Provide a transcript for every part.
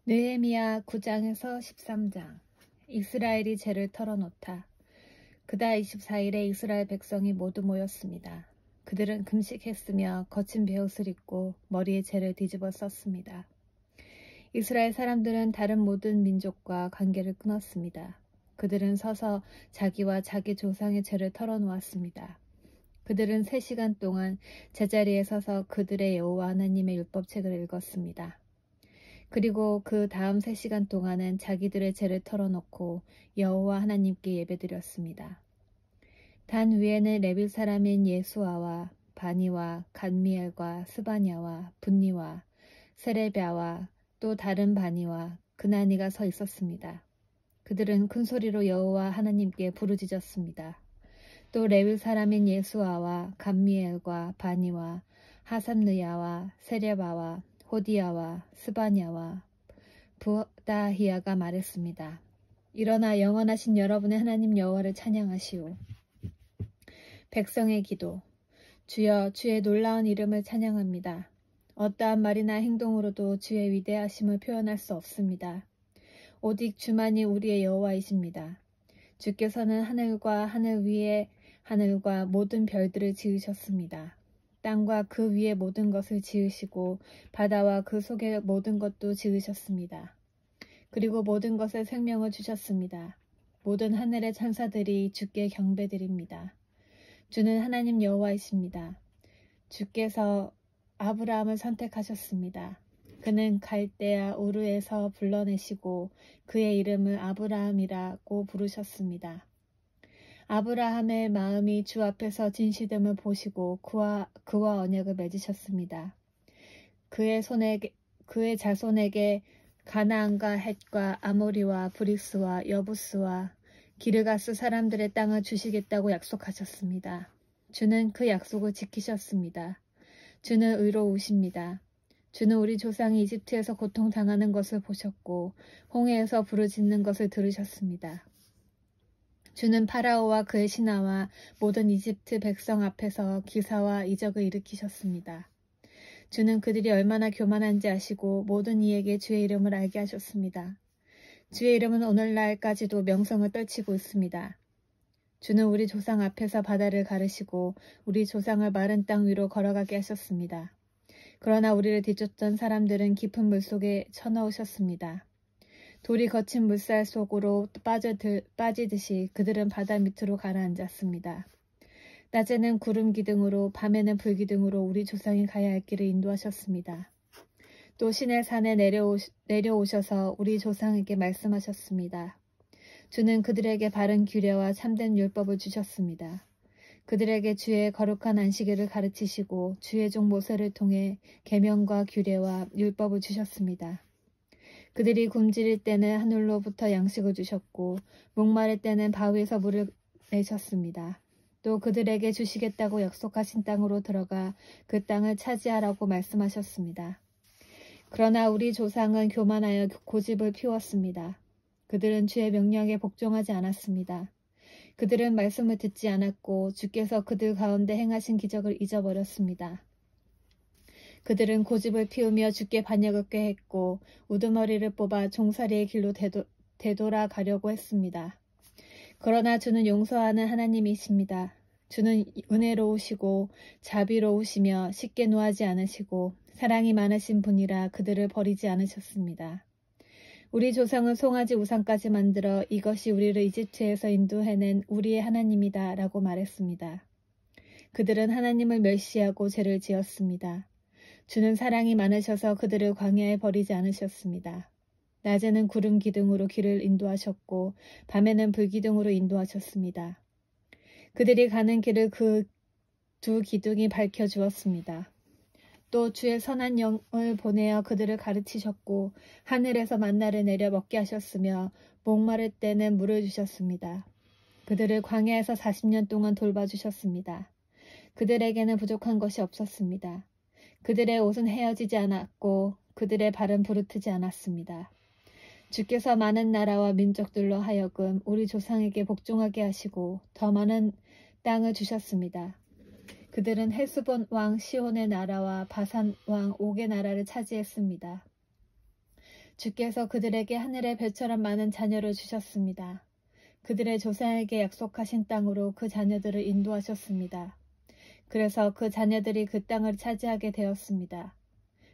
느헤미야 9장에서 13장. 이스라엘이 죄를 털어놓다. 그달 24일에 이스라엘 백성이 모두 모였습니다. 그들은 금식했으며 거친 베옷을 입고 머리에 재를 뒤집어 썼습니다. 이스라엘 사람들은 다른 모든 민족과 관계를 끊었습니다. 그들은 서서 자기와 자기 조상의 죄를 털어놓았습니다. 그들은 3시간 동안 제자리에 서서 그들의 여호와 하나님의 율법책을 읽었습니다. 그리고 그 다음 3시간 동안은 자기들의 죄를 털어놓고 여호와 하나님께 예배드렸습니다. 단 위에는 레위 사람인 예수아와 바니와 간미엘과 스바냐와 분니와 세레비아와 또 다른 바니와 그나니가 서 있었습니다. 그들은 큰 소리로 여호와 하나님께 부르짖었습니다. 또 레위 사람인 예수아와 간미엘과 바니와 하삼느야와 세레바와 호디야와 스바냐와 부다히야가 말했습니다. 일어나 영원하신 여러분의 하나님 여호와를 찬양하시오. 백성의 기도. 주여, 주의 놀라운 이름을 찬양합니다. 어떠한 말이나 행동으로도 주의 위대하심을 표현할 수 없습니다. 오직 주만이 우리의 여호와이십니다. 주께서는 하늘과 하늘 위의 하늘과 모든 별들을 지으셨습니다. 땅과 그 위의 모든 것을 지으시고 바다와 그 속의 모든 것도 지으셨습니다. 그리고 모든 것에 생명을 주셨습니다. 모든 하늘의 천사들이 주께 경배드립니다. 주는 하나님 여호와이십니다. 주께서 아브라함을 선택하셨습니다. 그는 갈대아 우르에서 불러내시고 그의 이름을 아브라함이라고 부르셨습니다. 아브라함의 마음이 주 앞에서 진실됨을 보시고 그와 언약을 맺으셨습니다. 그의 자손에게 가나안과 헷과 아모리와 브리스와 여부스와 기르가스 사람들의 땅을 주시겠다고 약속하셨습니다. 주는 그 약속을 지키셨습니다. 주는 의로우십니다. 주는 우리 조상이 이집트에서 고통당하는 것을 보셨고 홍해에서 부르짖는 것을 들으셨습니다. 주는 파라오와 그의 신하와 모든 이집트 백성 앞에서 기사와 이적을 일으키셨습니다. 주는 그들이 얼마나 교만한지 아시고 모든 이에게 주의 이름을 알게 하셨습니다. 주의 이름은 오늘날까지도 명성을 떨치고 있습니다. 주는 우리 조상 앞에서 바다를 가르시고 우리 조상을 마른 땅 위로 걸어가게 하셨습니다. 그러나 우리를 뒤쫓던 사람들은 깊은 물속에 쳐넣으셨습니다. 돌이 거친 물살 속으로 빠지듯이 그들은 바다 밑으로 가라앉았습니다. 낮에는 구름 기둥으로 밤에는 불 기둥으로 우리 조상이 가야 할 길을 인도하셨습니다. 또 시내 산에 내려오셔서 우리 조상에게 말씀하셨습니다. 주는 그들에게 바른 규례와 참된 율법을 주셨습니다. 그들에게 주의 거룩한 안식일을 가르치시고 주의 종 모세를 통해 계명과 규례와 율법을 주셨습니다. 그들이 굶주릴 때는 하늘로부터 양식을 주셨고 목마를 때는 바위에서 물을 내셨습니다. 또 그들에게 주시겠다고 약속하신 땅으로 들어가 그 땅을 차지하라고 말씀하셨습니다. 그러나 우리 조상은 교만하여 고집을 피웠습니다. 그들은 주의 명령에 복종하지 않았습니다. 그들은 말씀을 듣지 않았고 주께서 그들 가운데 행하신 기적을 잊어버렸습니다. 그들은 고집을 피우며 주께 반역을 꾀했고 우두머리를 뽑아 종살이의 길로 되돌아가려고 했습니다. 그러나 주는 용서하는 하나님이십니다. 주는 은혜로우시고 자비로우시며 쉽게 노하지 않으시고 사랑이 많으신 분이라 그들을 버리지 않으셨습니다. 우리 조상은 송아지 우상까지 만들어 이것이 우리를 이집트에서 인도해낸 우리의 하나님이다 라고 말했습니다. 그들은 하나님을 멸시하고 죄를 지었습니다. 주는 사랑이 많으셔서 그들을 광야에 버리지 않으셨습니다. 낮에는 구름 기둥으로 길을 인도하셨고 밤에는 불 기둥으로 인도하셨습니다. 그들이 가는 길을 그 두 기둥이 밝혀주었습니다. 또 주의 선한 영을 보내어 그들을 가르치셨고 하늘에서 만나를 내려 먹게 하셨으며 목마를 때는 물을 주셨습니다. 그들을 광야에서 40년 동안 돌봐주셨습니다. 그들에게는 부족한 것이 없었습니다. 그들의 옷은 헤어지지 않았고 그들의 발은 부르트지 않았습니다. 주께서 많은 나라와 민족들로 하여금 우리 조상에게 복종하게 하시고 더 많은 땅을 주셨습니다. 그들은 헬스본 왕 시온의 나라와 바산 왕 옥의 나라를 차지했습니다. 주께서 그들에게 하늘의 별처럼 많은 자녀를 주셨습니다. 그들의 조상에게 약속하신 땅으로 그 자녀들을 인도하셨습니다. 그래서 그 자녀들이 그 땅을 차지하게 되었습니다.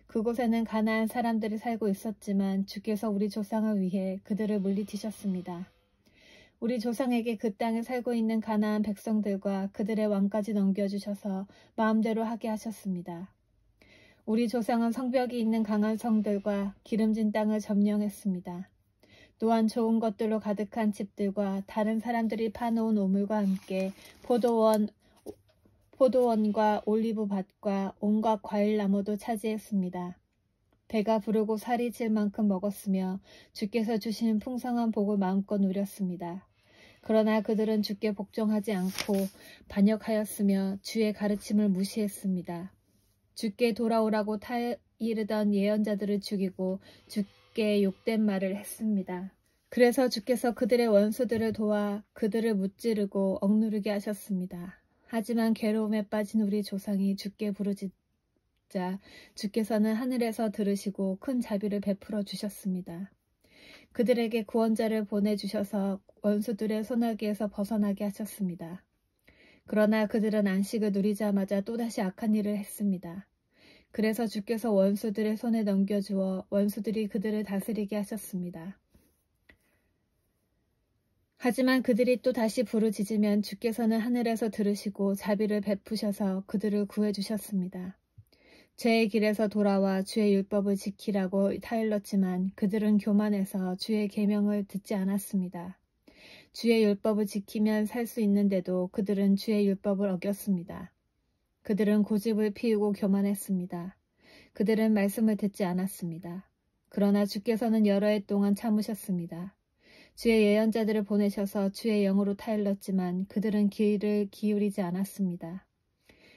그곳에는 가나안 사람들이 살고 있었지만 주께서 우리 조상을 위해 그들을 물리치셨습니다. 우리 조상에게 그 땅에 살고 있는 가나안 백성들과 그들의 왕까지 넘겨주셔서 마음대로 하게 하셨습니다. 우리 조상은 성벽이 있는 강한 성들과 기름진 땅을 점령했습니다. 또한 좋은 것들로 가득한 집들과 다른 사람들이 파놓은 우물과 함께 포도원과 올리브밭과 온갖 과일나무도 차지했습니다. 배가 부르고 살이 찔 만큼 먹었으며 주께서 주신 풍성한 복을 마음껏 누렸습니다. 그러나 그들은 주께 복종하지 않고 반역하였으며 주의 가르침을 무시했습니다. 주께 돌아오라고 타이르던 예언자들을 죽이고 주께 욕된 말을 했습니다. 그래서 주께서 그들의 원수들을 도와 그들을 무찌르고 억누르게 하셨습니다. 하지만 괴로움에 빠진 우리 조상이 주께 부르짖자 주께서는 하늘에서 들으시고 큰 자비를 베풀어 주셨습니다. 그들에게 구원자를 보내주셔서 원수들의 손아귀에서 벗어나게 하셨습니다. 그러나 그들은 안식을 누리자마자 또다시 악한 일을 했습니다. 그래서 주께서 원수들의 손에 넘겨주어 원수들이 그들을 다스리게 하셨습니다. 하지만 그들이 또 다시 부르짖으면 주께서는 하늘에서 들으시고 자비를 베푸셔서 그들을 구해주셨습니다. 죄의 길에서 돌아와 주의 율법을 지키라고 타일렀지만 그들은 교만해서 주의 계명을 듣지 않았습니다. 주의 율법을 지키면 살 수 있는데도 그들은 주의 율법을 어겼습니다. 그들은 고집을 피우고 교만했습니다. 그들은 말씀을 듣지 않았습니다. 그러나 주께서는 여러 해 동안 참으셨습니다. 주의 예언자들을 보내셔서 주의 영으로 타일렀지만 그들은 귀를 기울이지 않았습니다.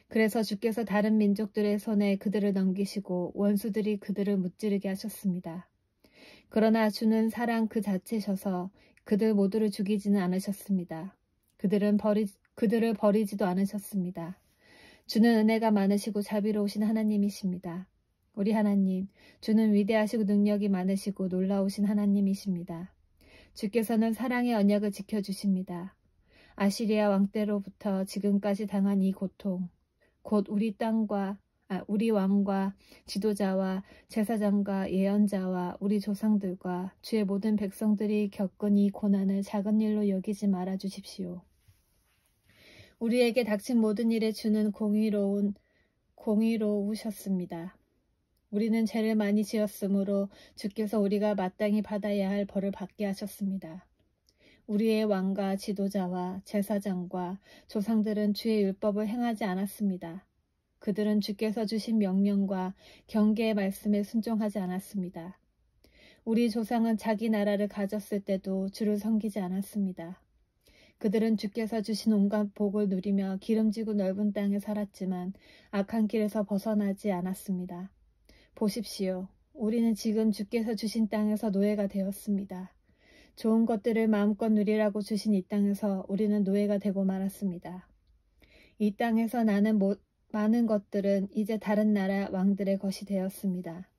그래서 주께서 다른 민족들의 손에 그들을 넘기시고 원수들이 그들을 무찌르게 하셨습니다. 그러나 주는 사랑 그 자체셔서 그들 모두를 죽이지는 않으셨습니다. 그들을 버리지도 않으셨습니다. 주는 은혜가 많으시고 자비로우신 하나님이십니다. 우리 하나님, 주는 위대하시고 능력이 많으시고 놀라우신 하나님이십니다. 주께서는 사랑의 언약을 지켜주십니다. 아시리아 왕 때로부터 지금까지 당한 이 고통, 곧 우리 왕과 지도자와 제사장과 예언자와 우리 조상들과 주의 모든 백성들이 겪은 이 고난을 작은 일로 여기지 말아 주십시오. 우리에게 닥친 모든 일에 주는 공의로우셨습니다. 우리는 죄를 많이 지었으므로 주께서 우리가 마땅히 받아야 할 벌을 받게 하셨습니다. 우리의 왕과 지도자와 제사장과 조상들은 주의 율법을 행하지 않았습니다. 그들은 주께서 주신 명령과 경계의 말씀에 순종하지 않았습니다. 우리 조상은 자기 나라를 가졌을 때도 주를 섬기지 않았습니다. 그들은 주께서 주신 온갖 복을 누리며 기름지고 넓은 땅에 살았지만 악한 길에서 벗어나지 않았습니다. 보십시오. 우리는 지금 주께서 주신 땅에서 노예가 되었습니다. 좋은 것들을 마음껏 누리라고 주신 이 땅에서 우리는 노예가 되고 말았습니다. 이 땅에서 나는 많은 것들은 이제 다른 나라 왕들의 것이 되었습니다.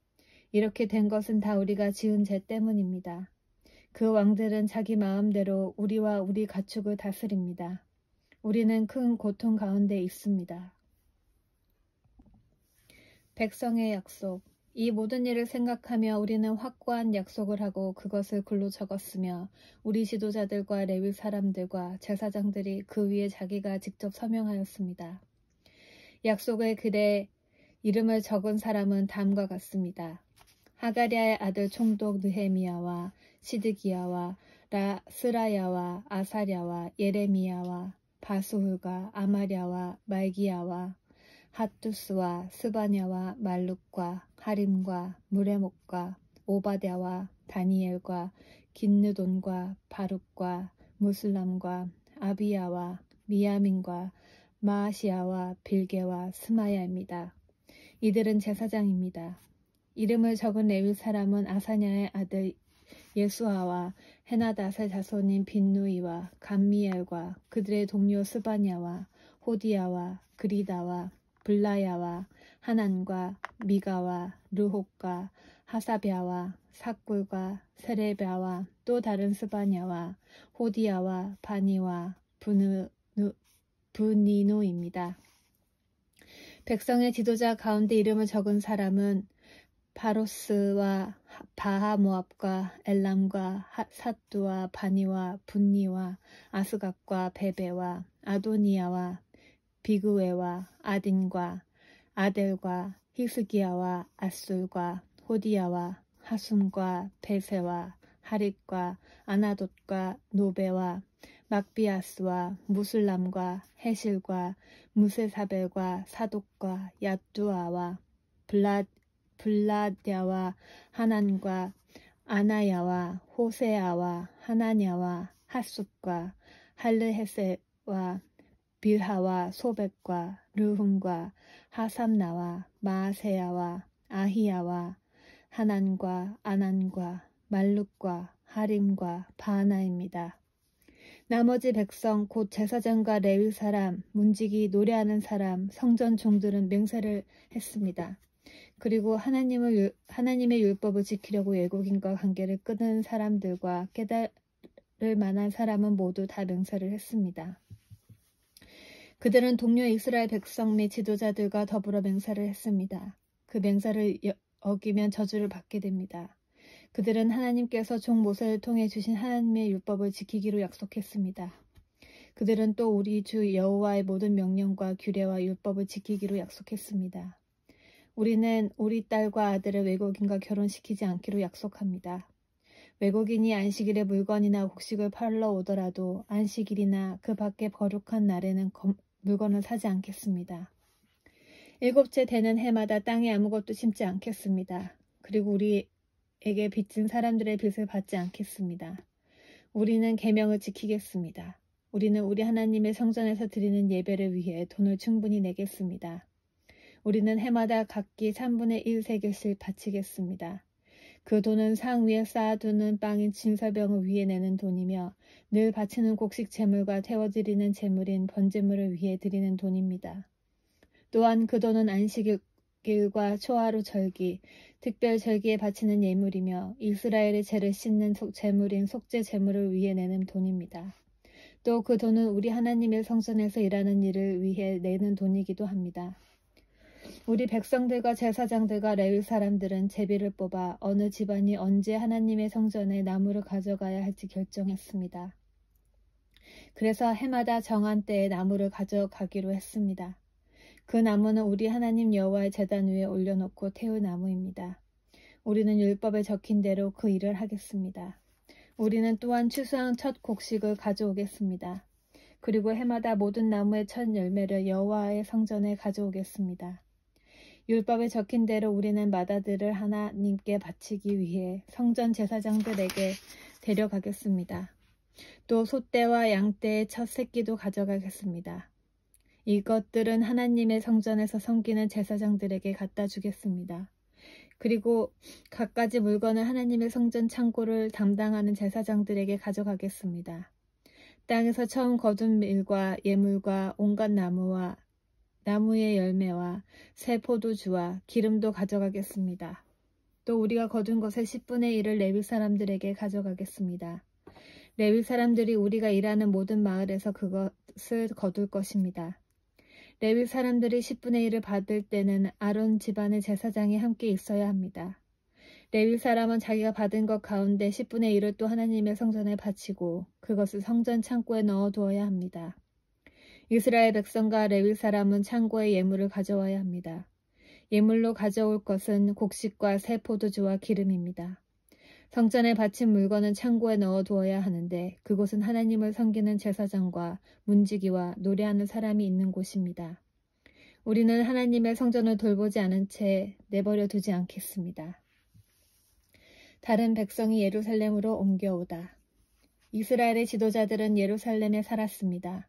이렇게 된 것은 다 우리가 지은 죄 때문입니다. 그 왕들은 자기 마음대로 우리와 우리 가축을 다스립니다. 우리는 큰 고통 가운데 있습니다. 백성의 약속. 이 모든 일을 생각하며 우리는 확고한 약속을 하고 그것을 글로 적었으며 우리 지도자들과 레위 사람들과 제사장들이 그 위에 자기가 직접 서명하였습니다. 약속의 글에 이름을 적은 사람은 다음과 같습니다. 하가랴의 아들 총독 느헤미야와 시드기야와 스라야와 아사랴와 예레미야와 바수훌과 아마랴와 말기야와 핫두스와 스바냐와 말룩과 하림과 무레목과 오바댜와 다니엘과 긴느돈과 바룩과 무슬람과 아비야와 미야민과 마아시야와 빌게와 스마야입니다. 이들은 제사장입니다. 이름을 적은 레위 사람은 아사냐의 아들 예수아와 헤나닷의 자손인 빈누이와 감미엘과 그들의 동료 스바냐와 호디야와 그리다와 블라야와 하난과 미가와 르홉과 하사랴와 삭굴과 세레랴와 또 다른 스바냐와 호디야와 바니와 브니노입니다. 백성의 지도자 가운데 이름을 적은 사람은 바로스와 바하모압과 엘람과 사뚜와 바니와 분니와 아스갓과 베베와 아도니아와 비그웨와 아딘과 아델과 히스기야와 아술과 호디야와 하숨과 베세와 하릿과 아나돗과 노베와 막비아스와 무술람과 헤실과 무세사벨과 사독과 야뚜아와 블라드야와 하난과 아나야와 호세아와 하나냐와 핫숫과 할르헤세와 빌하와 소백과 르훔과 하삼나와 마아세야와 아히야와 하난과 아난과 말룩과 하림과 바하나입니다. 나머지 백성 곧 제사장과 레위 사람, 문지기, 노래하는 사람, 성전 종들은 맹세를 했습니다. 그리고 하나님의 율법을 지키려고 외국인과 관계를 끊은 사람들과 깨달을 만한 사람은 모두 다 맹세를 했습니다. 그들은 동료 이스라엘 백성 및 지도자들과 더불어 맹세를 했습니다. 그 맹세를 어기면 저주를 받게 됩니다. 그들은 하나님께서 종 모세를 통해 주신 하나님의 율법을 지키기로 약속했습니다. 그들은 또 우리 주 여호와의 모든 명령과 규례와 율법을 지키기로 약속했습니다. 우리는 우리 딸과 아들을 외국인과 결혼시키지 않기로 약속합니다. 외국인이 안식일에 물건이나 곡식을 팔러 오더라도 안식일이나 그 밖의 거룩한 날에는 물건을 사지 않겠습니다. 일곱째 되는 해마다 땅에 아무것도 심지 않겠습니다. 그리고 우리에게 빚진 사람들의 빚을 받지 않겠습니다. 우리는 계명을 지키겠습니다. 우리는 우리 하나님의 성전에서 드리는 예배를 위해 돈을 충분히 내겠습니다. 우리는 해마다 각기 3분의 1 세겔씩 바치겠습니다. 그 돈은 상 위에 쌓아두는 빵인 진설병을 위해 내는 돈이며 늘 바치는 곡식 제물과 태워드리는 제물인 번제물을 위해 드리는 돈입니다. 또한 그 돈은 안식일과 초하루 절기, 특별 절기에 바치는 예물이며 이스라엘의 죄를 씻는 제물인 속죄 제물을 위해 내는 돈입니다. 또 그 돈은 우리 하나님의 성전에서 일하는 일을 위해 내는 돈이기도 합니다. 우리 백성들과 제사장들과 레위 사람들은 제비를 뽑아 어느 집안이 언제 하나님의 성전에 나무를 가져가야 할지 결정했습니다. 그래서 해마다 정한 때에 나무를 가져가기로 했습니다. 그 나무는 우리 하나님 여호와의 제단 위에 올려놓고 태울 나무입니다. 우리는 율법에 적힌 대로 그 일을 하겠습니다. 우리는 또한 추수한 첫 곡식을 가져오겠습니다. 그리고 해마다 모든 나무의 첫 열매를 여호와의 성전에 가져오겠습니다. 율법에 적힌 대로 우리는 마다들을 하나님께 바치기 위해 성전 제사장들에게 데려가겠습니다. 또 소떼와 양떼의 첫 새끼도 가져가겠습니다. 이것들은 하나님의 성전에서 섬기는 제사장들에게 갖다 주겠습니다. 그리고 갖가지 물건을 하나님의 성전 창고를 담당하는 제사장들에게 가져가겠습니다. 땅에서 처음 거둔 밀과 예물과 온갖 나무와 나무의 열매와 새 포도주와 기름도 가져가겠습니다. 또 우리가 거둔 것의 10분의 1을 레위 사람들에게 가져가겠습니다. 레위 사람들이 우리가 일하는 모든 마을에서 그것을 거둘 것입니다. 레위 사람들이 10분의 1을 받을 때는 아론 집안의 제사장이 함께 있어야 합니다. 레위 사람은 자기가 받은 것 가운데 10분의 1을 또 하나님의 성전에 바치고 그것을 성전 창고에 넣어두어야 합니다. 이스라엘 백성과 레위 사람은 창고에 예물을 가져와야 합니다. 예물로 가져올 것은 곡식과 새 포도주와 기름입니다. 성전에 바친 물건은 창고에 넣어두어야 하는데 그곳은 하나님을 섬기는 제사장과 문지기와 노래하는 사람이 있는 곳입니다. 우리는 하나님의 성전을 돌보지 않은 채 내버려 두지 않겠습니다. 다른 백성이 예루살렘으로 옮겨오다. 이스라엘의 지도자들은 예루살렘에 살았습니다.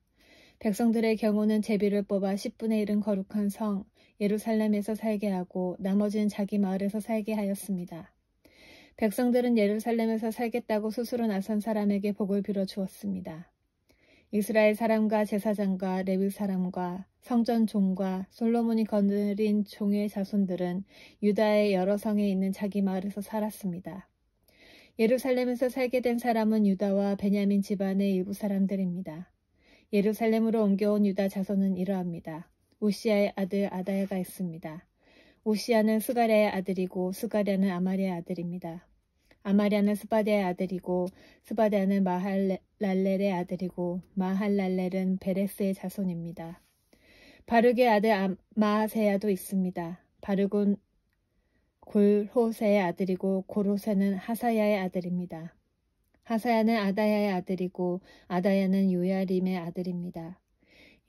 백성들의 경우는 제비를 뽑아 10분의 1은 거룩한 성 예루살렘에서 살게 하고 나머지는 자기 마을에서 살게 하였습니다. 백성들은 예루살렘에서 살겠다고 스스로 나선 사람에게 복을 빌어 주었습니다. 이스라엘 사람과 제사장과 레위 사람과 성전 종과 솔로몬이 거느린 종의 자손들은 유다의 여러 성에 있는 자기 마을에서 살았습니다. 예루살렘에서 살게 된 사람은 유다와 베냐민 집안의 일부 사람들입니다. 예루살렘으로 옮겨온 유다 자손은 이러합니다. 우시아의 아들 아다야가 있습니다. 우시아는 스가랴의 아들이고 스가랴는 아마리아의 아들입니다. 아마리아는 스바디아의 아들이고 스바디아는 마할랄렐의 아들이고 마할랄렐은 베레스의 자손입니다. 바룩의 아들 마아세야도 있습니다. 바룩은 골호세의 아들이고 골호세는 하사야의 아들입니다. 하사야는 아다야의 아들이고 아다야는 요야림의 아들입니다.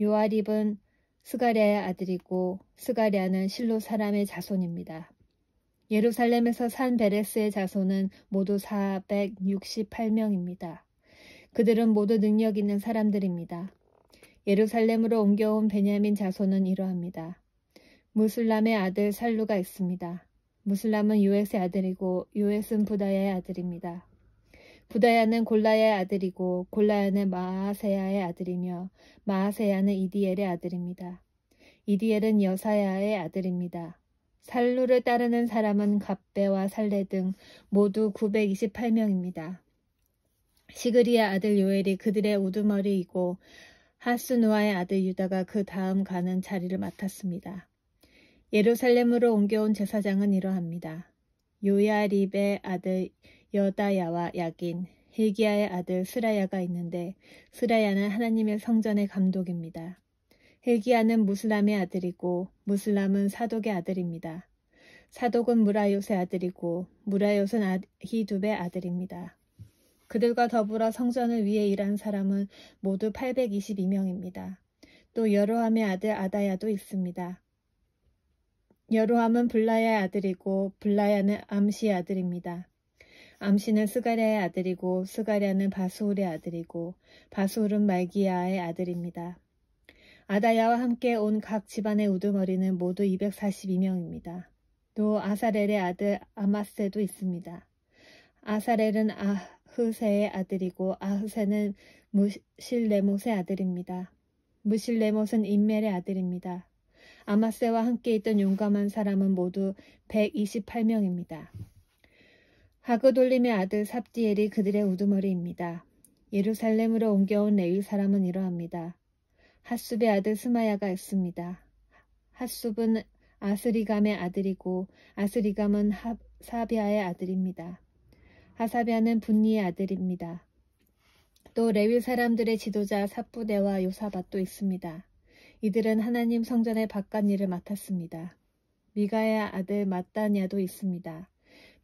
요아립은 스가랴의 아들이고 스가랴는 실로 사람의 자손입니다. 예루살렘에서 산 베레스의 자손은 모두 468명입니다. 그들은 모두 능력 있는 사람들입니다. 예루살렘으로 옮겨온 베냐민 자손은 이러합니다. 무슬람의 아들 살루가 있습니다. 무슬람은 요엣의 아들이고 요엣은 부다야의 아들입니다. 부다야는 골라야의 아들이고 골라야는 마아세야의 아들이며 마아세야는 이디엘의 아들입니다. 이디엘은 여사야의 아들입니다. 살루를 따르는 사람은 갑배와 살레 등 모두 928명입니다. 시그리의 아들 요엘이 그들의 우두머리이고 하스누아의 아들 유다가 그 다음 가는 자리를 맡았습니다. 예루살렘으로 옮겨온 제사장은 이러합니다. 요야립의 아들 여다야와 야긴, hil기야의 아들 스라야가 있는데 스라야는 하나님의 성전의 감독입니다. hil기야는 무슬람의 아들이고 무슬람은 사독의 아들입니다. 사독은 무라요스의 아들이고 무라요스는 아히둡의 아들입니다. 그들과 더불어 성전을 위해 일한 사람은 모두 822명입니다. 또 여로함의 아들 아다야도 있습니다. 여로함은 블라야의 아들이고 블라야는 암시의 아들입니다. 암시는 스가랴의 아들이고 스가랴는 바수울의 아들이고 바수울은 말기야의 아들입니다. 아다야와 함께 온 각 집안의 우두머리는 모두 242명입니다. 또 아사렐의 아들 아마세도 있습니다. 아사렐은 아흐세의 아들이고 아흐세는 무실레못의 아들입니다. 무실레못은 인멜의 아들입니다. 아마세와 함께 있던 용감한 사람은 모두 128명입니다. 하그돌림의 아들 삽디엘이 그들의 우두머리입니다. 예루살렘으로 옮겨온 레위 사람은 이러합니다. 핫숲의 아들 스마야가 있습니다. 핫숲은 아스리감의 아들이고 아스리감은 하사비아의 아들입니다. 하사비아는 분니의 아들입니다. 또 레위 사람들의 지도자 삽부대와 요사밧도 있습니다. 이들은 하나님 성전의 바깥 일을 맡았습니다. 미가의 아들 마따냐도 있습니다.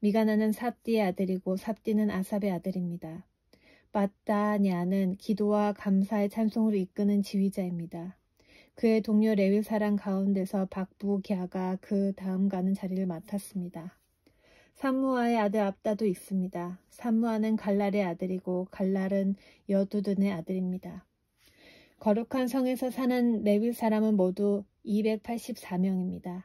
미가나는 삽디의 아들이고 삽디는 아삽의 아들입니다. 마따냐는 기도와 감사의 찬송으로 이끄는 지휘자입니다. 그의 동료 레위 사람 가운데서 박부갸가 그 다음 가는 자리를 맡았습니다. 삼무아의 아들 압다도 있습니다. 삼무아는 갈랄의 아들이고 갈랄은 여두둔의 아들입니다. 거룩한 성에서 사는 레위 사람은 모두 284명입니다.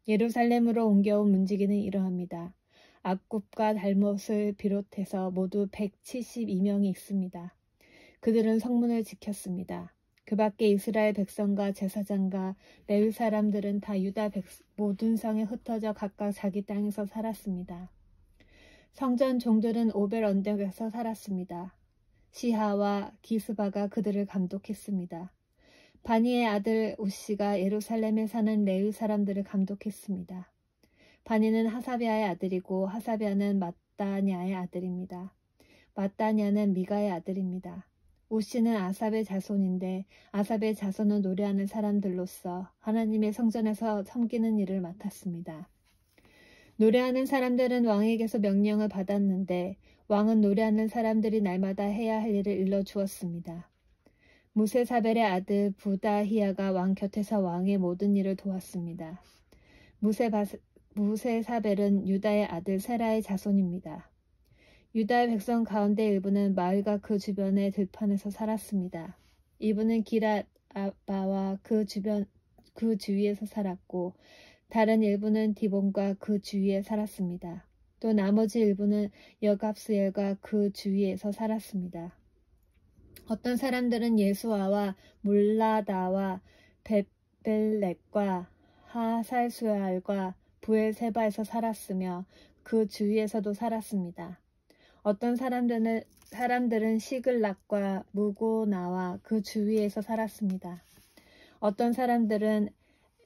예루살렘으로 옮겨온 문지기는 이러합니다. 악굽과 달못을 비롯해서 모두 172명이 있습니다. 그들은 성문을 지켰습니다. 그 밖에 이스라엘 백성과 제사장과 레위 사람들은 다 유다 모든 성에 흩어져 각각 자기 땅에서 살았습니다. 성전 종들은 오벨 언덕에서 살았습니다. 시하와 기스바가 그들을 감독했습니다. 바니의 아들 우시가 예루살렘에 사는 레위 사람들을 감독했습니다. 바니는 하사비아의 아들이고 하사비아는 마따냐의 아들입니다. 마따냐는 미가의 아들입니다. 우시는 아삽의 자손인데 아삽의 자손은 노래하는 사람들로서 하나님의 성전에서 섬기는 일을 맡았습니다. 노래하는 사람들은 왕에게서 명령을 받았는데 왕은 노래하는 사람들이 날마다 해야 할 일을 일러주었습니다. 무세사벨의 아들 부다히야가 왕 곁에서 왕의 모든 일을 도왔습니다. 무세사벨은 유다의 아들 세라의 자손입니다. 유다의 백성 가운데 일부는 마을과 그 주변의 들판에서 살았습니다. 이분은 기랏아바와 그 주위에서 살았고 다른 일부는 디본과 그 주위에 살았습니다. 또 나머지 일부는 여갑스엘과 그 주위에서 살았습니다. 어떤 사람들은 예수아와 몰라다와 베벨렉과 하살수알과 부엘세바에서 살았으며 그 주위에서도 살았습니다. 어떤 사람들은 시글락과 무고나와 그 주위에서 살았습니다. 어떤 사람들은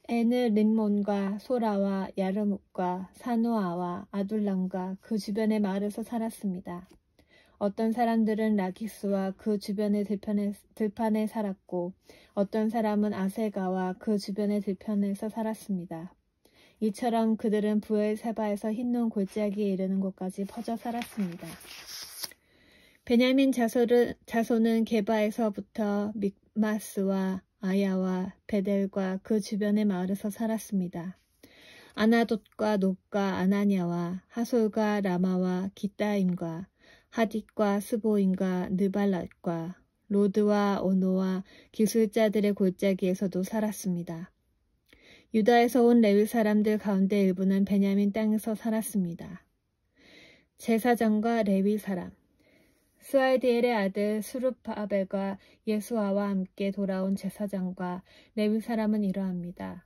에느림몬과 소라와 야르묵과 사노아와 아둘람과 그 주변의 마을에서 살았습니다. 어떤 사람들은 라키스와 그 주변의 들판에 살았고 어떤 사람은 아세가와 그 주변의 들판에서 살았습니다. 이처럼 그들은 부엘세바에서 흰논 골짜기에 이르는 곳까지 퍼져 살았습니다. 베냐민 자손은 게바에서부터 믹마스와 아야와 베델과 그 주변의 마을에서 살았습니다. 아나돗과 놋과 아나냐와 하솔과 라마와 기따임과 하딧과 스보임과 느발랏과 로드와 오노와 기술자들의 골짜기에서도 살았습니다. 유다에서 온 레위 사람들 가운데 일부는 베냐민 땅에서 살았습니다. 제사장과 레위 사람 스알디엘의 아들 수룹바벨과 예수아와 함께 돌아온 제사장과 레위 사람은 이러합니다.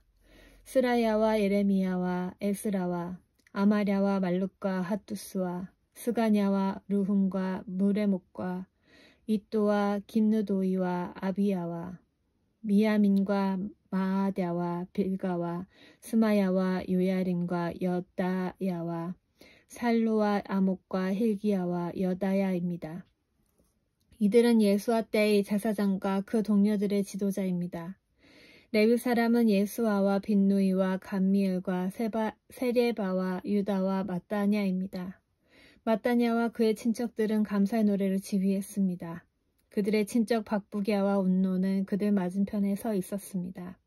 스라야와 예레미야와 에스라와 아마랴와 말룩과 핫두스와 스가냐와 르훔과 무레목과 이또와 긴느도이와 아비야와 미야민과 마아랴와 빌가와 스마야와 요야림과 여다야와 살루와 아목과 힐기야와 여다야입니다. 이들은 예수아 때의 제사장과 그 동료들의 지도자입니다. 레위 사람은 예수아와 빈누이와 감미엘과 세레바와 유다와 마따냐입니다. 마따냐와 그의 친척들은 감사의 노래를 지휘했습니다. 그들의 친척 박부기야와 운노는 그들 맞은편에 서 있었습니다.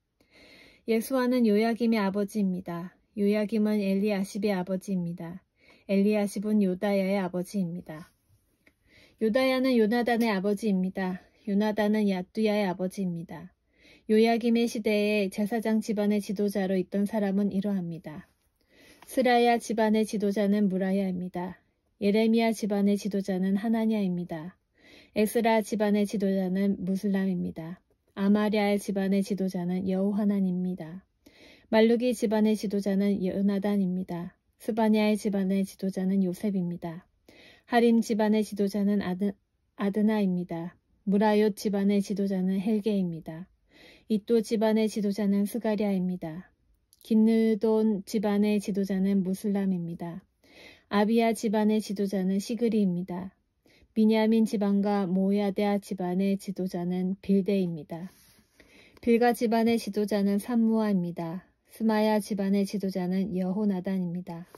예수아는 요야김의 아버지입니다. 요야김은 엘리아십의 아버지입니다. 엘리아십은 요다야의 아버지입니다. 요다야는 요나단의 아버지입니다. 요나단은 야두야의 아버지입니다. 요야김의 시대에 제사장 집안의 지도자로 있던 사람은 이러합니다. 스라야 집안의 지도자는 무라야입니다. 예레미야 집안의 지도자는 하나냐입니다. 에스라 집안의 지도자는 무슬람입니다. 아마랴의 집안의 지도자는 여호하난입니다. 말루기 집안의 지도자는 요나단입니다. 스바냐의 집안의 지도자는 요셉입니다. 하림 집안의 지도자는 아드나입니다. 무라욤 집안의 지도자는 헬게입니다. 이또 집안의 지도자는 스가랴입니다. 긴느돈 집안의 지도자는 무슬람입니다. 아비야 집안의 지도자는 시그리입니다. 미냐민 집안과 모야데아 집안의 지도자는 빌데입니다. 빌가 집안의 지도자는 삼무아입니다. 스마야 집안의 지도자는 여호나단입니다.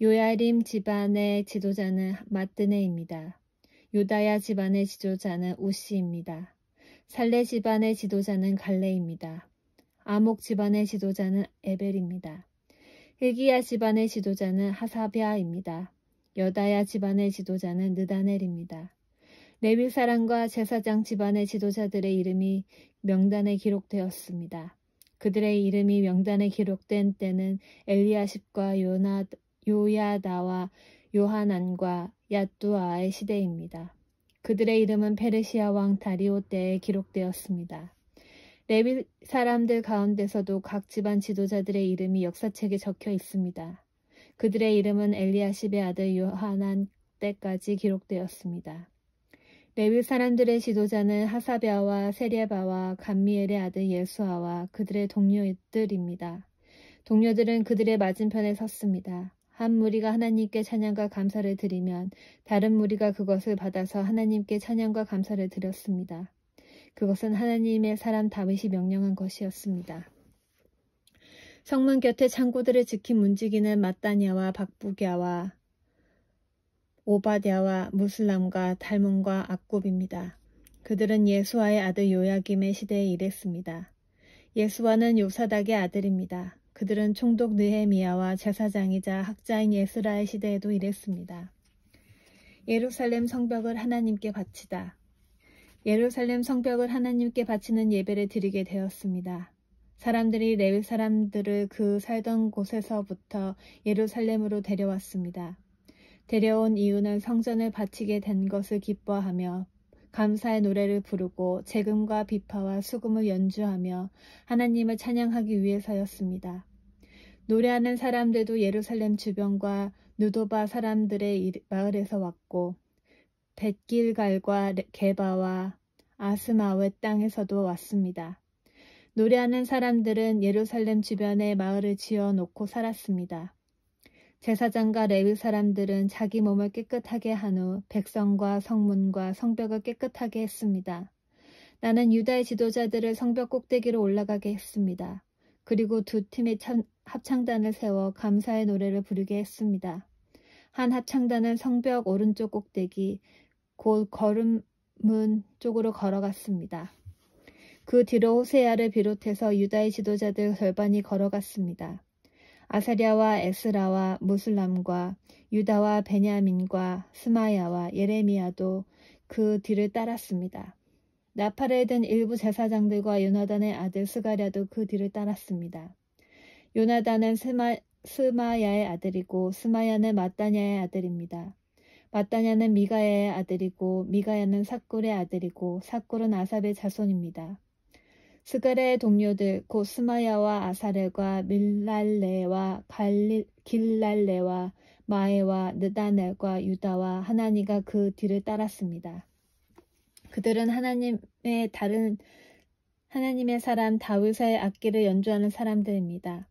요야림 집안의 지도자는 마뜨네입니다. 요다야 집안의 지도자는 우시입니다. 살레 집안의 지도자는 갈레입니다. 아목 집안의 지도자는 에벨입니다. 힐기야 집안의 지도자는 하사비아입니다. 여다야 집안의 지도자는 느다넬입니다. 레위 사람과 제사장 집안의 지도자들의 이름이 명단에 기록되었습니다. 그들의 이름이 명단에 기록된 때는 엘리야십과 요야다와 요하난과 야뚜아의 시대입니다. 그들의 이름은 페르시아 왕 다리오 때에 기록되었습니다. 레위 사람들 가운데서도 각 집안 지도자들의 이름이 역사책에 적혀 있습니다. 그들의 이름은 엘리야십의 아들 요하난 때까지 기록되었습니다. 레위 사람들의 지도자는 하사랴와 세레바와 감미엘의 아들 예수아와 그들의 동료들입니다. 동료들은 그들의 맞은편에 섰습니다. 한 무리가 하나님께 찬양과 감사를 드리면 다른 무리가 그것을 받아서 하나님께 찬양과 감사를 드렸습니다. 그것은 하나님의 사람 다윗이 명령한 것이었습니다. 성문 곁에 창고들을 지킨 문지기는 마따냐와 박부갸와 오바댜와 무슬람과 달몬과 악굽입니다. 그들은 예수아의 아들 요야김의 시대에 일했습니다. 예수아는 요사닥의 아들입니다. 그들은 총독 느헤미야와 제사장이자 학자인 예스라의 시대에도 일했습니다. 예루살렘 성벽을 하나님께 바치다. 예루살렘 성벽을 하나님께 바치는 예배를 드리게 되었습니다. 사람들이 레위 사람들을 그 살던 곳에서부터 예루살렘으로 데려왔습니다. 데려온 이유는 성전을 바치게 된 것을 기뻐하며 감사의 노래를 부르고 재금과 비파와 수금을 연주하며 하나님을 찬양하기 위해서였습니다. 노래하는 사람들도 예루살렘 주변과 누도바 사람들의 마을에서 왔고 벳길갈과 게바와 아스마웻 땅에서도 왔습니다. 노래하는 사람들은 예루살렘 주변에 마을을 지어놓고 살았습니다. 제사장과 레위 사람들은 자기 몸을 깨끗하게 한 후 백성과 성문과 성벽을 깨끗하게 했습니다. 나는 유다의 지도자들을 성벽 꼭대기로 올라가게 했습니다. 그리고 두 팀의 합창단을 세워 감사의 노래를 부르게 했습니다. 한 합창단은 성벽 오른쪽 꼭대기, 곧 거름문 쪽으로 걸어갔습니다. 그 뒤로 호세아를 비롯해서 유다의 지도자들 절반이 걸어갔습니다. 아사랴와 에스라와 무슬람과 유다와 베냐민과 스마야와 예레미야도 그 뒤를 따랐습니다. 나팔에 든 일부 제사장들과 요나단의 아들 스가랴도 그 뒤를 따랐습니다. 요나단은 스마야의 아들이고 스마야는 마따냐의 아들입니다. 마따냐는 미가야의 아들이고 미가야는 삭굴의 아들이고 삭굴은 아삽의 자손입니다. 스가랴의 동료들 곧 스마야와 아사렐과 밀랄레와 길랄레와 마에와 느다넬과 유다와 하나니가 그 뒤를 따랐습니다. 그들은 하나님의 사람 다윗의 악기를 연주하는 사람들입니다.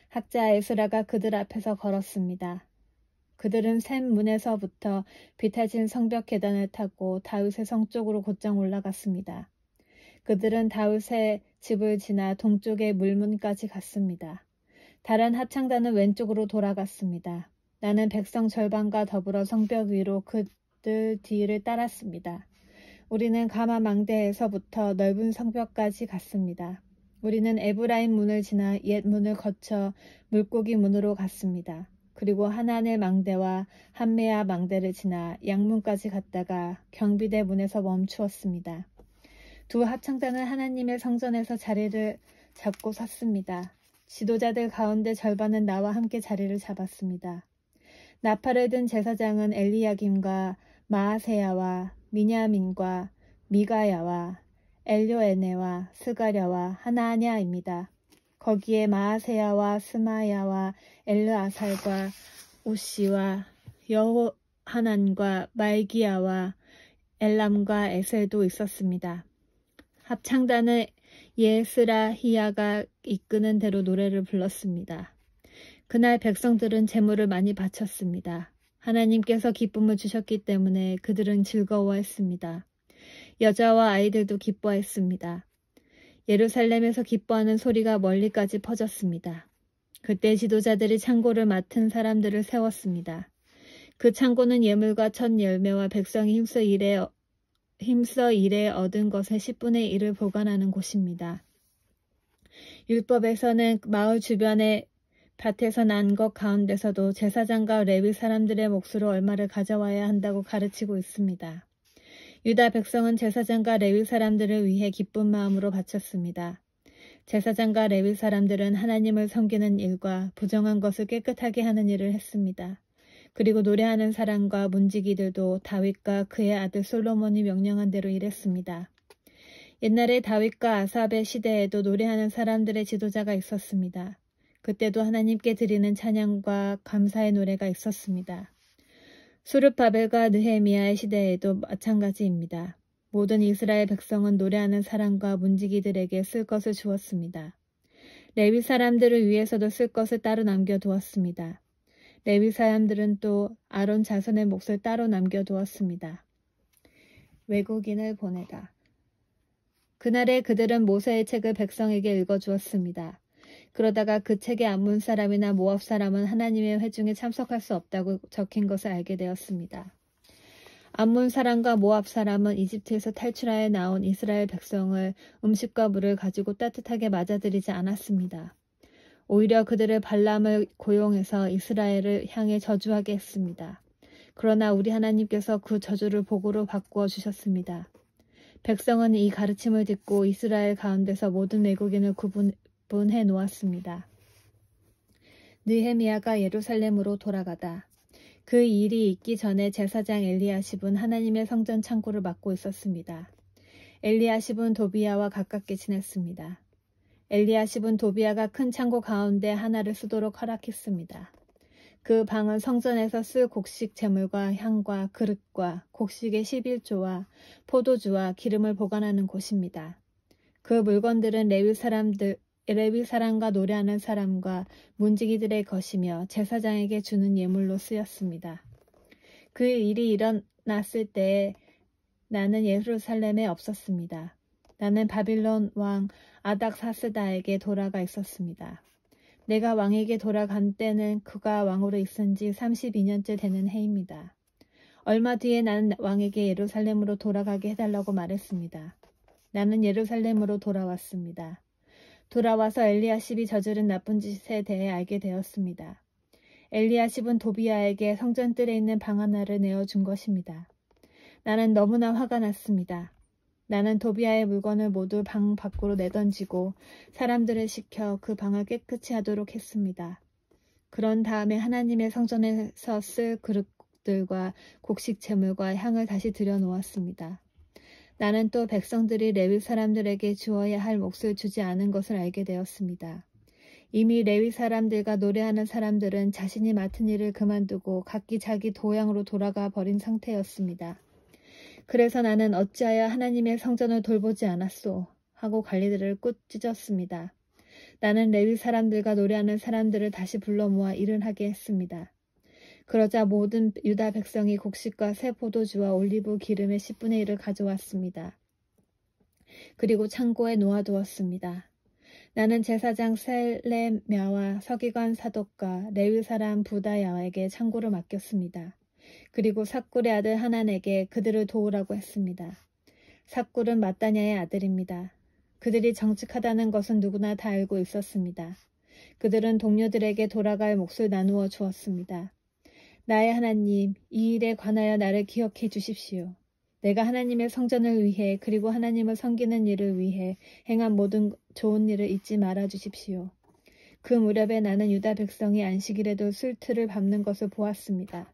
학자 에스라가 그들 앞에서 걸었습니다. 그들은 샘 문에서부터 비탈진 성벽 계단을 타고 다윗의 성 쪽으로 곧장 올라갔습니다. 그들은 다윗의 집을 지나 동쪽의 물문까지 갔습니다. 다른 합창단은 왼쪽으로 돌아갔습니다. 나는 백성 절반과 더불어 성벽 위로 그들 뒤를 따랐습니다. 우리는 가마 망대에서부터 넓은 성벽까지 갔습니다. 우리는 에브라임 문을 지나 옛 문을 거쳐 물고기 문으로 갔습니다. 그리고 하나넬 망대와 한메아 망대를 지나 양문까지 갔다가 경비대 문에서 멈추었습니다. 두 합창단은 하나님의 성전에서 자리를 잡고 섰습니다. 지도자들 가운데 절반은 나와 함께 자리를 잡았습니다. 나팔을 든 제사장은 엘리야김과 마아세야와 미냐민과 미가야와 엘요에네와 스가랴와 하나냐입니다. 거기에 마아세야와 스마야와 엘르아살과 우시와 여호하난과 말기야와 엘람과 에셀도 있었습니다. 합창단은 예스라히야가 이끄는 대로 노래를 불렀습니다. 그날 백성들은 제물을 많이 바쳤습니다. 하나님께서 기쁨을 주셨기 때문에 그들은 즐거워했습니다. 여자와 아이들도 기뻐했습니다. 예루살렘에서 기뻐하는 소리가 멀리까지 퍼졌습니다. 그때 지도자들이 창고를 맡은 사람들을 세웠습니다. 그 창고는 예물과 첫 열매와 백성이 힘써 일에 얻은 것의 10분의 1을 보관하는 곳입니다. 율법에서는 마을 주변의 밭에서 난 것 가운데서도 제사장과 레위 사람들의 몫으로 얼마를 가져와야 한다고 가르치고 있습니다. 유다 백성은 제사장과 레위 사람들을 위해 기쁜 마음으로 바쳤습니다. 제사장과 레위 사람들은 하나님을 섬기는 일과 부정한 것을 깨끗하게 하는 일을 했습니다. 그리고 노래하는 사람과 문지기들도 다윗과 그의 아들 솔로몬이 명령한 대로 일했습니다. 옛날에 다윗과 아삽의 시대에도 노래하는 사람들의 지도자가 있었습니다. 그때도 하나님께 드리는 찬양과 감사의 노래가 있었습니다. 수르바벨과 느헤미야의 시대에도 마찬가지입니다. 모든 이스라엘 백성은 노래하는 사람과 문지기들에게 쓸 것을 주었습니다. 레위 사람들을 위해서도 쓸 것을 따로 남겨두었습니다. 레위 사람들은 또 아론 자손의 몫을 따로 남겨두었습니다. 외국인을 보내다. 그날에 그들은 모세의 책을 백성에게 읽어주었습니다. 그러다가 그 책에 암몬 사람이나 모압 사람은 하나님의 회중에 참석할 수 없다고 적힌 것을 알게 되었습니다. 암몬 사람과 모압 사람은 이집트에서 탈출하여 나온 이스라엘 백성을 음식과 물을 가지고 따뜻하게 맞아들이지 않았습니다. 오히려 그들을 발람을 고용해서 이스라엘을 향해 저주하게 했습니다. 그러나 우리 하나님께서 그 저주를 복으로 바꾸어 주셨습니다. 백성은 이 가르침을 듣고 이스라엘 가운데서 모든 외국인을 구분해 놓았습니다. 느헤미야가 예루살렘으로 돌아가다. 그 일이 있기 전에 제사장 엘리야십은 하나님의 성전 창고를 맡고 있었습니다. 엘리야십은 도비야와 가깝게 지냈습니다. 엘리야십은 도비야가 큰 창고 가운데 하나를 쓰도록 허락했습니다. 그 방은 성전에서 쓸 곡식 제물과 향과 그릇과 곡식의 11조와 포도주와 기름을 보관하는 곳입니다. 그 물건들은 레위 사람과 노래하는 사람과 문지기들의 것이며 제사장에게 주는 예물로 쓰였습니다. 그 일이 일어났을 때에 나는 예루살렘에 없었습니다. 나는 바빌론 왕 아닥사스다에게 돌아가 있었습니다. 내가 왕에게 돌아간 때는 그가 왕으로 있은 지 32년째 되는 해입니다. 얼마 뒤에 나는 왕에게 예루살렘으로 돌아가게 해달라고 말했습니다. 나는 예루살렘으로 돌아왔습니다. 돌아와서 엘리야십이 저지른 나쁜 짓에 대해 알게 되었습니다. 엘리야십은 도비야에게 성전뜰에 있는 방 하나를 내어준 것입니다. 나는 너무나 화가 났습니다. 나는 도비야의 물건을 모두 방 밖으로 내던지고 사람들을 시켜 그 방을 깨끗이 하도록 했습니다. 그런 다음에 하나님의 성전에서 쓸 그릇들과 곡식 제물과 향을 다시 들여놓았습니다. 나는 또 백성들이 레위 사람들에게 주어야 할 몫을 주지 않은 것을 알게 되었습니다. 이미 레위 사람들과 노래하는 사람들은 자신이 맡은 일을 그만두고 각기 자기 도양으로 돌아가 버린 상태였습니다. 그래서 나는 어찌하여 하나님의 성전을 돌보지 않았소? 하고 관리들을 꾸짖었습니다. 나는 레위 사람들과 노래하는 사람들을 다시 불러 모아 일을 하게 했습니다. 그러자 모든 유다 백성이 곡식과 새 포도주와 올리브 기름의 10분의 1을 가져왔습니다. 그리고 창고에 놓아두었습니다. 나는 제사장 셀레미야와 서기관 사독과 레위 사람 부다야에게 창고를 맡겼습니다. 그리고 삭굴의 아들 하난에게 그들을 도우라고 했습니다. 삭굴은 마따냐의 아들입니다. 그들이 정직하다는 것은 누구나 다 알고 있었습니다. 그들은 동료들에게 돌아갈 몫을 나누어 주었습니다. 나의 하나님, 이 일에 관하여 나를 기억해 주십시오. 내가 하나님의 성전을 위해 그리고 하나님을 섬기는 일을 위해 행한 모든 좋은 일을 잊지 말아 주십시오. 그 무렵에 나는 유다 백성이 안식일에도 술틀을 밟는 것을 보았습니다.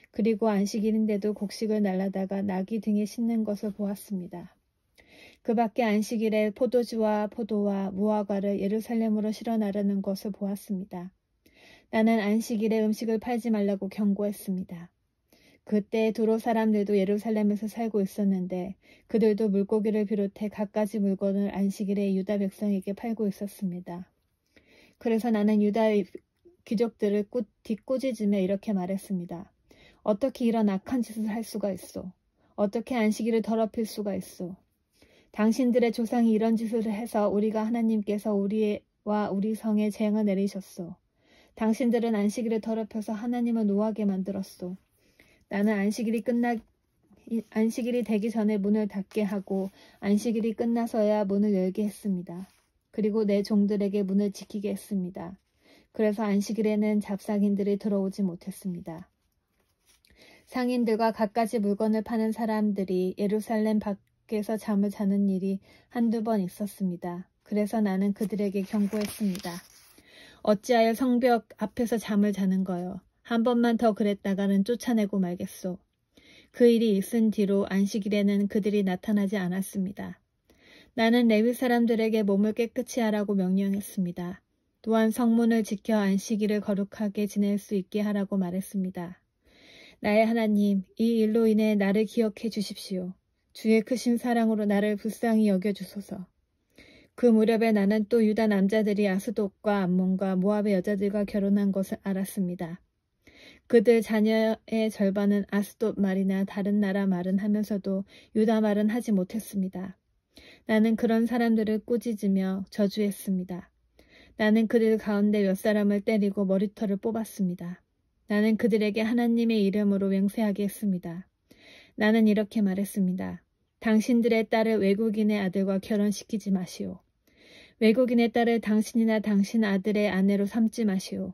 그리고 안식일인데도 곡식을 날라다가 나귀 등에 싣는 것을 보았습니다. 그 밖에 안식일에 포도주와 포도와 무화과를 예루살렘으로 실어 나르는 것을 보았습니다. 나는 안식일에 음식을 팔지 말라고 경고했습니다. 그때 두로 사람들도 예루살렘에서 살고 있었는데 그들도 물고기를 비롯해 갖가지 물건을 안식일에 유다 백성에게 팔고 있었습니다. 그래서 나는 유다 귀족들을 뒷꼬지지며 이렇게 말했습니다. 어떻게 이런 악한 짓을 할 수가 있소? 어떻게 안식일을 더럽힐 수가 있소? 당신들의 조상이 이런 짓을 해서 우리가 하나님께서 우리와 우리 성에 재앙을 내리셨소. 당신들은 안식일을 더럽혀서 하나님을 노하게 만들었소. 나는 안식일이 되기 전에 문을 닫게 하고 안식일이 끝나서야 문을 열게 했습니다. 그리고 내 종들에게 문을 지키게 했습니다. 그래서 안식일에는 잡상인들이 들어오지 못했습니다. 상인들과 갖가지 물건을 파는 사람들이 예루살렘 밖에서 잠을 자는 일이 한두 번 있었습니다. 그래서 나는 그들에게 경고했습니다. 어찌하여 성벽 앞에서 잠을 자는 거요? 한 번만 더 그랬다가는 쫓아내고 말겠소. 그 일이 있은 뒤로 안식일에는 그들이 나타나지 않았습니다. 나는 레위 사람들에게 몸을 깨끗이 하라고 명령했습니다. 또한 성문을 지켜 안식일을 거룩하게 지낼 수 있게 하라고 말했습니다. 나의 하나님, 이 일로 인해 나를 기억해 주십시오. 주의 크신 사랑으로 나를 불쌍히 여겨주소서. 그 무렵에 나는 또 유다 남자들이 아스돗과 암몬과 모압의 여자들과 결혼한 것을 알았습니다. 그들 자녀의 절반은 아스돗 말이나 다른 나라 말은 하면서도 유다 말은 하지 못했습니다. 나는 그런 사람들을 꾸짖으며 저주했습니다. 나는 그들 가운데 몇 사람을 때리고 머리털을 뽑았습니다. 나는 그들에게 하나님의 이름으로 맹세하게 했습니다. 나는 이렇게 말했습니다. 당신들의 딸을 외국인의 아들과 결혼시키지 마시오. 외국인의 딸을 당신이나 당신 아들의 아내로 삼지 마시오.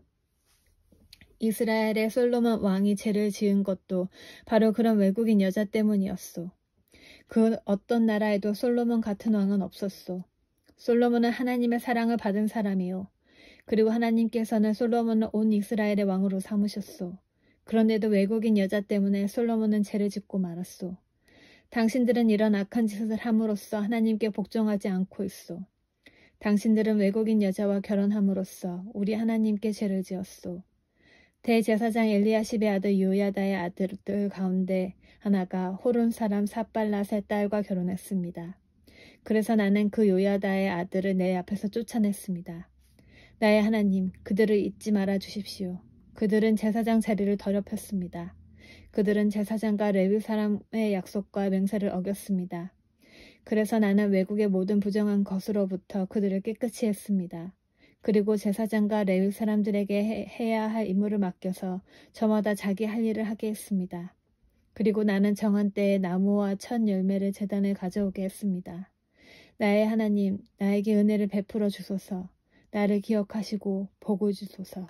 이스라엘의 솔로몬 왕이 죄를 지은 것도 바로 그런 외국인 여자 때문이었소. 그 어떤 나라에도 솔로몬 같은 왕은 없었소. 솔로몬은 하나님의 사랑을 받은 사람이요. 그리고 하나님께서는 솔로몬을 온 이스라엘의 왕으로 삼으셨소. 그런데도 외국인 여자 때문에 솔로몬은 죄를 짓고 말았소. 당신들은 이런 악한 짓을 함으로써 하나님께 복종하지 않고 있소. 당신들은 외국인 여자와 결혼함으로써 우리 하나님께 죄를 지었소. 대제사장 엘리야십의 아들 요야다의 아들들 가운데 하나가 호론 사람 삿발랏의 딸과 결혼했습니다. 그래서 나는 그 요야다의 아들을 내 앞에서 쫓아냈습니다. 나의 하나님, 그들을 잊지 말아 주십시오. 그들은 제사장 자리를 더럽혔습니다. 그들은 제사장과 레위 사람의 약속과 맹세를 어겼습니다. 그래서 나는 외국의 모든 부정한 것으로부터 그들을 깨끗이 했습니다. 그리고 제사장과 레위 사람들에게 해야 할 임무를 맡겨서 저마다 자기 할 일을 하게 했습니다. 그리고 나는 정한 때에 나무와 첫 열매를 제단에 가져오게 했습니다. 나의 하나님, 나에게 은혜를 베풀어 주소서. 나를 기억하시고 복을 주소서.